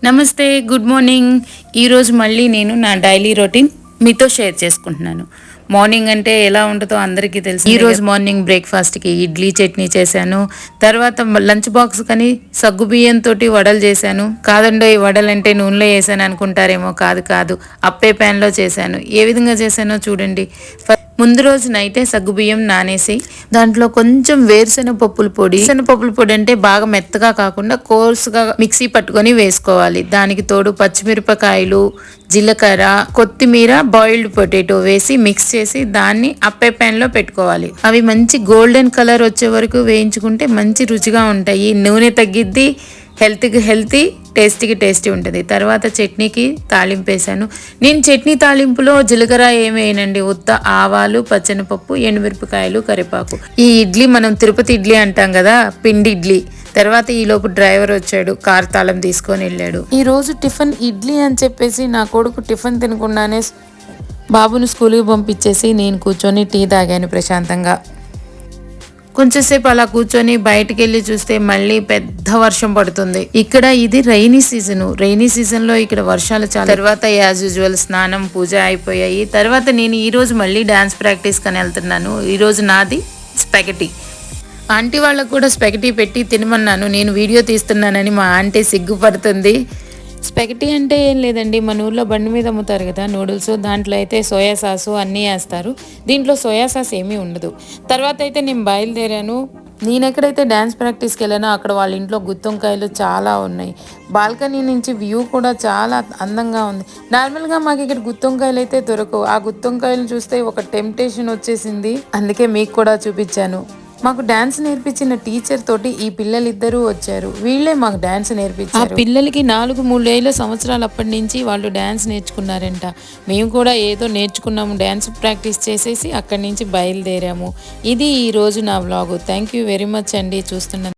నమస్తే, good morning. ఈరోజు మళ్ళీ నేను నా డైలీ రొటీన్ మీతో షేర్ చేసుకుంటున్నాను. మార్నింగ్ అంటే ఎలా ఉంటుందో అందరికీ తెలుసు. ఈరోజు మార్నింగ్ బ్రేక్ఫాస్ట్కి ఇడ్లీ చట్నీ చేశాను. తర్వాత లంచ్ బాక్స్ కానీ సగ్గుబియ్యంతో వడలు చేశాను. కాదండో ఈ వడలు అంటే నూనెలో వేసాను అనుకుంటారేమో, కాదు కాదు, అప్పే ప్యాన్లో చేశాను. ఏ విధంగా చేశానో చూడండి. ముందు రోజు నైటే సగ్గుబియ్యం నానేసి దాంట్లో కొంచెం వేరుశెనగపప్పుల పొడి అంటే బాగా మెత్తగా కాకుండా కోర్సుగా మిక్సీ పట్టుకొని వేసుకోవాలి. దానికి తోడు పచ్చిమిరపకాయలు, జీలకర్ర, కొత్తిమీర, బాయిల్డ్ పొటాటో వేసి మిక్స్ చేసి దాన్ని అప్పే ప్యాన్లో పెట్టుకోవాలి. అవి మంచి గోల్డెన్ కలర్ వచ్చే వరకు వేయించుకుంటే మంచి రుచిగా ఉంటాయి. నూనె తగ్గిద్ది, హెల్తీ, టేస్టీ ఉంటుంది. తర్వాత చట్నీకి తాలింపు వేసాను. నేను చట్నీ తాలింపులో జీలకర్ర ఏమి వేయనండి, ఉత్త ఆవాలు, పచ్చెనపప్పు, ఎండుమిరపకాయలు, కరివేపాకు. ఈ ఇడ్లీ మనం తిరుపతి ఇడ్లీ అంటాం కదా, పిండి ఇడ్లీ. తర్వాత ఈలోపు డ్రైవర్ వచ్చాడు, కార్ తాళం తీసుకొని వెళ్ళాడు. ఈరోజు టిఫిన్ ఇడ్లీ అని చెప్పేసి నా కొడుకు టిఫిన్ తినకుండానే బాబును స్కూల్కి పంపించేసి నేను కూర్చొని టీ తాగాను ప్రశాంతంగా. కొంచెంసేపు అలా కూర్చొని బయటికి వెళ్ళి చూస్తే మళ్ళీ పెద్ద వర్షం పడుతుంది. ఇక్కడ ఇది రైనీ సీజన్లో ఇక్కడ వర్షాలు చాలా. తర్వాత యాజ్ యూజువల్ స్నానం, పూజ అయిపోయాయి. తర్వాత నేను ఈరోజు మళ్ళీ డాన్స్ ప్రాక్టీస్ కని వెళ్తున్నాను. ఈరోజు నాది స్పెగటీ. ఆంటీ వాళ్ళకు కూడా స్పెగటీ పెట్టి తినమన్నాను. నేను వీడియో తీస్తున్నానని మా ఆంటీ సిగ్గుపడుతుంది. స్పెగటీ అంటే ఏం లేదండి, మన ఊర్లో బండి మీద అమ్ముతారు కదా నూడిల్స్, దాంట్లో అయితే సోయా సాసు అన్నీ వేస్తారు. దీంట్లో సోయా సాస్ ఏమీ ఉండదు. తర్వాత అయితే నేను బయలుదేరాను. నేను ఎక్కడైతే డ్యాన్స్ ప్రాక్టీస్కి వెళ్ళానో అక్కడ వాళ్ళ ఇంట్లో గుత్తొంకాయలు చాలా ఉన్నాయి. బాల్కనీ నుంచి వ్యూ కూడా చాలా అందంగా ఉంది. నార్మల్గా మాకు ఇక్కడ గుత్తొంకాయలు అయితే దొరకవు. ఆ గుత్తొంకాయలు చూస్తే ఒక టెంప్టేషన్ వచ్చేసింది, అందుకే మీకు కూడా చూపించాను. మాకు డాన్స్ నేర్పించిన టీచర్ తోటి ఈ పిల్లలిద్దరూ వచ్చారు. వీళ్ళే మాకు డాన్స్ నేర్పించారు. ఆ పిల్లలకి 4-3 సంవత్సరాలు అప్పటి నుంచి వాళ్ళు డాన్స్ నేర్చుకున్నారంట. మేము కూడా ఏదో నేర్చుకున్నాము, డాన్స్ ప్రాక్టీస్ చేసేసి అక్కడి నుంచి బయలుదేరాము. ఇది ఈరోజు నా vlog. Thank you very much అండి చూస్తున్నందుకు.